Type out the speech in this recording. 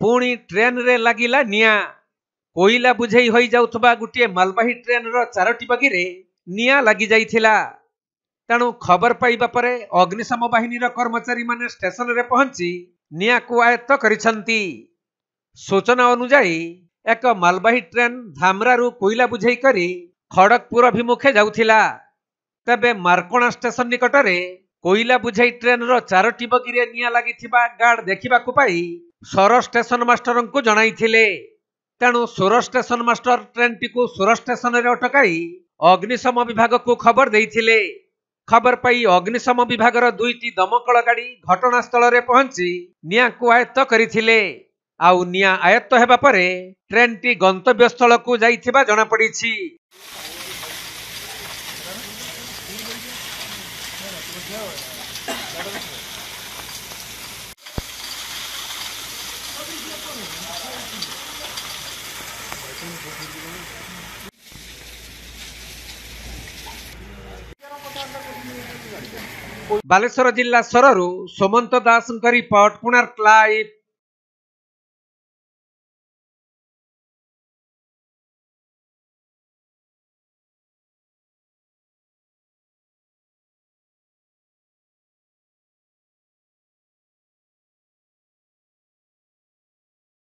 पुणी ट्रेन रे लागिला निया। कोईला बुझेई होई जाउथबा गुटिए मालबाही ट्रेन रो 4टी बगी रे निया लागी जाइथिला। तेणु खबर पाइबा परे अग्निशम बाहिनी रो कर्मचारी माने स्टेशन रे पहुंची निया को आयत्त करिसंती। सूचना अनुसार एक मालबाही ट्रेन धामरा रु कोईला बुझेई करी खड़गपुर अभिमुखे जाउथिला। तबे मार्कोणा स्टेशन निकट रे कोईला बुझेई ट्रेन रो 4टी बगी रे निया लागिथिबा गार्ड देखिबा को पाई सोर स्टेशन मास्टर को जणाइथिले। तेणु सोर स्टेशन मास्टर ट्रेन टी को सोर स्टेशन रे अटकाई अग्निशम विभाग को खबर देइथिले। खबर पाई अग्निशम विभाग रो 2टी दमकल गाड़ी घटनास्थल रे पहुंची निया को आयत्त करिथिले। आउ निया आयत्त हेबा परे ट्रेन टी गंतव्य स्थल को जाइथिबा जणा पड़िछि। बालेश्वर जिला सरु सोमंत दास रिपोर्ट, कोणार्क लाइव।